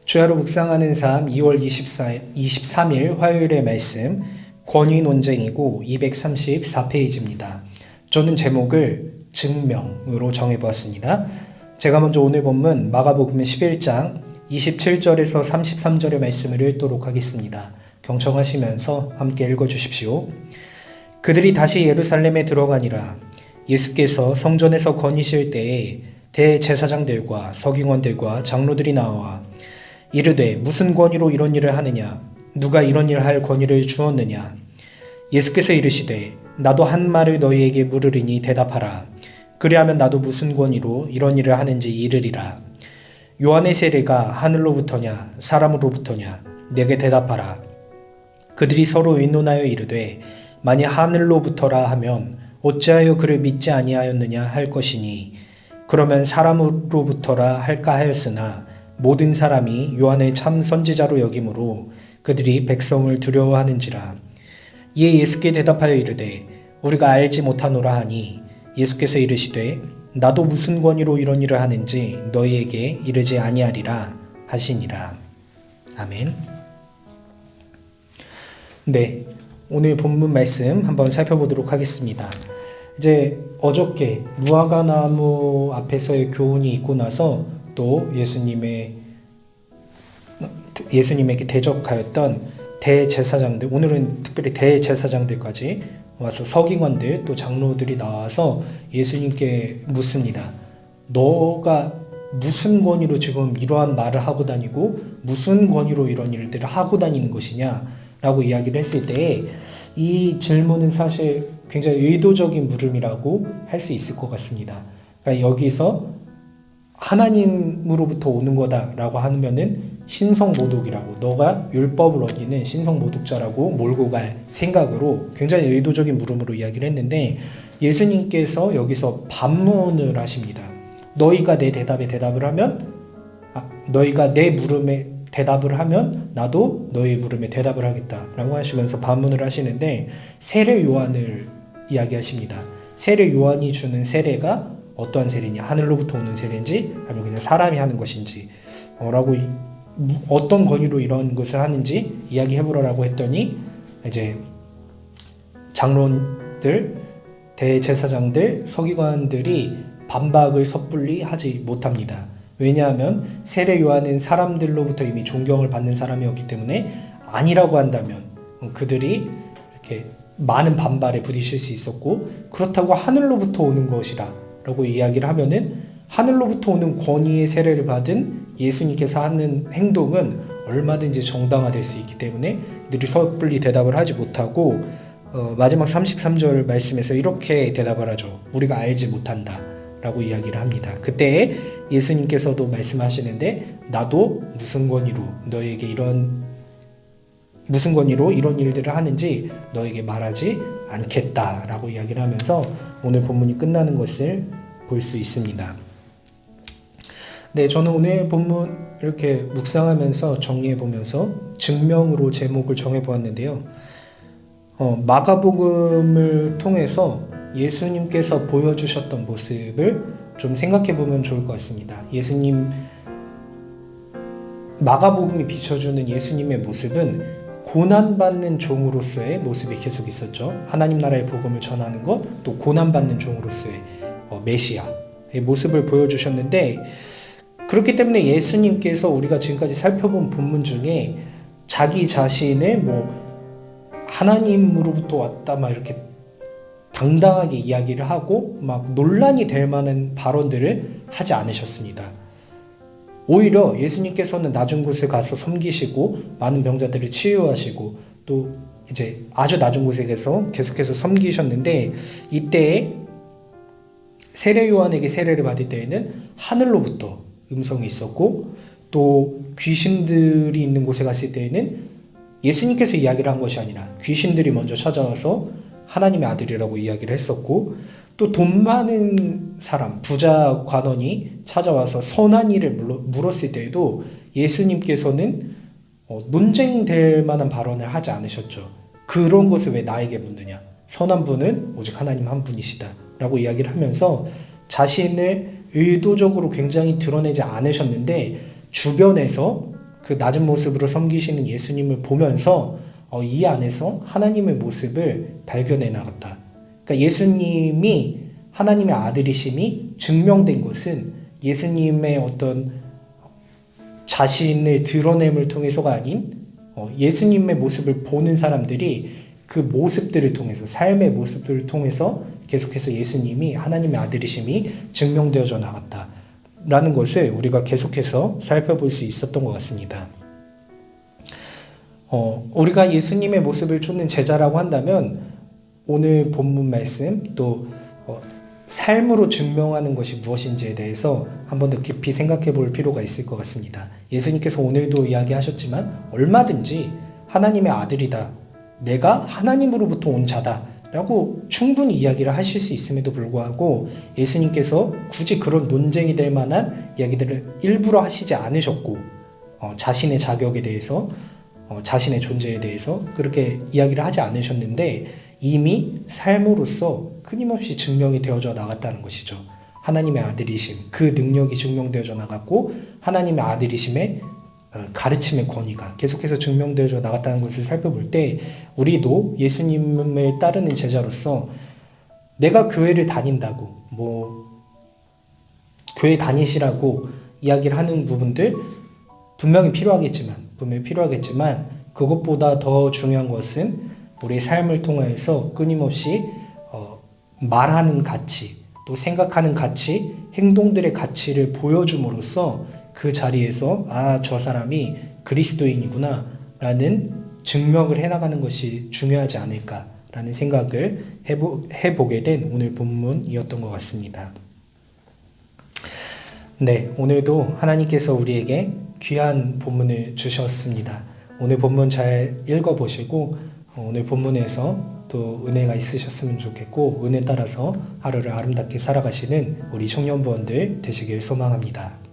주야로 묵상하는 삶 2월 23일 화요일의 말씀 권위 논쟁이고 234페이지입니다. 저는 제목을 증명으로 정해보았습니다. 제가 먼저 오늘 본문 마가복음 11장 27절에서 33절의 말씀을 읽도록 하겠습니다. 경청하시면서 함께 읽어주십시오. 그들이 다시 예루살렘에 들어가니라. 예수께서 성전에서 거니실 때에 대제사장들과 서기관들과 장로들이 나와 이르되 무슨 권위로 이런 일을 하느냐? 누가 이런 일을 할 권위를 주었느냐? 예수께서 이르시되 나도 한 말을 너희에게 물으리니 대답하라. 그리하면 나도 무슨 권위로 이런 일을 하는지 이르리라. 요한의 세례가 하늘로부터냐 사람으로부터냐? 내게 대답하라. 그들이 서로 의논하여 이르되 만일 하늘로부터라 하면 어찌하여 그를 믿지 아니하였느냐 할 것이니 그러면 사람으로부터라 할까 하였으나 모든 사람이 요한을 참 선지자로 여김으로 그들이 백성을 두려워하는지라. 이에 예수께 대답하여 이르되 우리가 알지 못하노라 하니 예수께서 이르시되 나도 무슨 권위로 이런 일을 하는지 너희에게 이르지 아니하리라 하시니라. 아멘. 네, 오늘 본문 말씀 한번 살펴보도록 하겠습니다. 이제 어저께 무화과나무 앞에서의 교훈이 있고 나서 또 예수님에게 대적하였던 대제사장들, 오늘은 특별히 대제사장들까지 와서 서기관들 또 장로들이 나와서 예수님께 묻습니다. 너가 무슨 권위로 지금 이러한 말을 하고 다니고 무슨 권위로 이런 일들을 하고 다니는 것이냐 라고 이야기를 했을 때 이 질문은 사실 굉장히 의도적인 물음이라고 할 수 있을 것 같습니다. 그러니까 여기서 하나님으로부터 오는 거다라고 하면은 신성모독이라고, 너가 율법을 어기는 신성모독자라고 몰고 갈 생각으로 굉장히 의도적인 물음으로 이야기를 했는데 예수님께서 여기서 반문을 하십니다. 너희가 내 대답에 대답을 하면 너희가 내 물음에 대답을 하면 나도 너희 물음에 대답을 하겠다라고 하시면서 반문을 하시는데 세례 요한을 이야기하십니다. 세례 요한이 주는 세례가 어떠한 세례냐, 하늘로부터 오는 세례인지 아니면 그냥 사람이 하는 것인지 라고 어떤 권위로 이런 것을 하는지 이야기해보라고 했더니 이제 장로들, 대제사장들, 서기관들이 반박을 섣불리 하지 못합니다. 왜냐하면 세례 요한은 사람들로부터 이미 존경을 받는 사람이었기 때문에 아니라고 한다면 그들이 이렇게 많은 반발에 부딪힐 수 있었고, 그렇다고 하늘로부터 오는 것이라 라고 이야기를 하면은 하늘로부터 오는 권위의 세례를 받은 예수님께서 하는 행동은 얼마든지 정당화될 수 있기 때문에 이들이 섣불리 대답을 하지 못하고 마지막 33절 말씀에서 이렇게 대답을 하죠. 우리가 알지 못한다 라고 이야기를 합니다. 그때 예수님께서도 말씀하시는데 나도 무슨 권위로 이런 일들을 하는지 너에게 말하지 않겠다라고 이야기를 하면서 오늘 본문이 끝나는 것을 볼 수 있습니다. 네, 저는 오늘 본문 이렇게 묵상하면서 정리해보면서 증명으로 제목을 정해보았는데요. 마가복음을 통해서 예수님께서 보여주셨던 모습을 좀 생각해보면 좋을 것 같습니다. 마가복음이 비춰주는 예수님의 모습은 고난받는 종으로서의 모습이 계속 있었죠. 하나님 나라의 복음을 전하는 것, 또 고난받는 종으로서의 메시아의 모습을 보여주셨는데, 그렇기 때문에 예수님께서 우리가 지금까지 살펴본 본문 중에 자기 자신을 하나님으로부터 왔다 막 이렇게 당당하게 이야기를 하고 막 논란이 될 만한 발언들을 하지 않으셨습니다. 오히려 예수님께서는 낮은 곳에 가서 섬기시고 많은 병자들을 치유하시고 또 이제 아주 낮은 곳에 가서 계속해서 섬기셨는데, 이때에 세례 요한에게 세례를 받을 때에는 하늘로부터 음성이 있었고, 또 귀신들이 있는 곳에 갔을 때에는 예수님께서 이야기를 한 것이 아니라 귀신들이 먼저 찾아와서 하나님의 아들이라고 이야기를 했었고, 또 돈 많은 사람, 부자 관원이 찾아와서 선한 일을 물었을 때에도 예수님께서는 논쟁될 만한 발언을 하지 않으셨죠. 그런 것을 왜 나에게 묻느냐, 선한 분은 오직 하나님 한 분이시다 라고 이야기를 하면서 자신을 의도적으로 굉장히 드러내지 않으셨는데 주변에서 그 낮은 모습으로 섬기시는 예수님을 보면서 이 안에서 하나님의 모습을 발견해 나갔다. 그러니까 예수님이 하나님의 아들이심이 증명된 것은 예수님의 어떤 자신을 드러냄을 통해서가 아닌 예수님의 모습을 보는 사람들이 그 모습들을 통해서, 삶의 모습들을 통해서 계속해서 예수님이 하나님의 아들이심이 증명되어져 나갔다라는 것을 우리가 계속해서 살펴볼 수 있었던 것 같습니다. 우리가 예수님의 모습을 쫓는 제자라고 한다면 오늘 본문 말씀 또 삶으로 증명하는 것이 무엇인지에 대해서 한 번 더 깊이 생각해 볼 필요가 있을 것 같습니다. 예수님께서 오늘도 이야기하셨지만 얼마든지 하나님의 아들이다, 내가 하나님으로부터 온 자다 라고 충분히 이야기를 하실 수 있음에도 불구하고 예수님께서 굳이 그런 논쟁이 될 만한 이야기들을 일부러 하시지 않으셨고 자신의 자격에 대해서 자신의 존재에 대해서 그렇게 이야기를 하지 않으셨는데 이미 삶으로서 끊임없이 증명이 되어져 나갔다는 것이죠. 하나님의 아들이심, 그 능력이 증명되어져 나갔고 하나님의 아들이심의 가르침의 권위가 계속해서 증명되어져 나갔다는 것을 살펴볼 때 우리도 예수님을 따르는 제자로서 내가 교회를 다닌다고 교회 다니시라고 이야기를 하는 부분들 분명히 필요하겠지만 그것보다 더 중요한 것은 우리의 삶을 통해서 끊임없이 말하는 가치, 또 생각하는 가치, 행동들의 가치를 보여줌으로써 그 자리에서 저 사람이 그리스도인이구나 라는 증명을 해나가는 것이 중요하지 않을까라는 생각을 해보게 된 오늘 본문이었던 것 같습니다. 네, 오늘도 하나님께서 우리에게 귀한 본문을 주셨습니다. 오늘 본문 잘 읽어보시고 오늘 본문에서 또 은혜가 있으셨으면 좋겠고 은혜 따라서 하루를 아름답게 살아가시는 우리 청년부원들 되시길 소망합니다.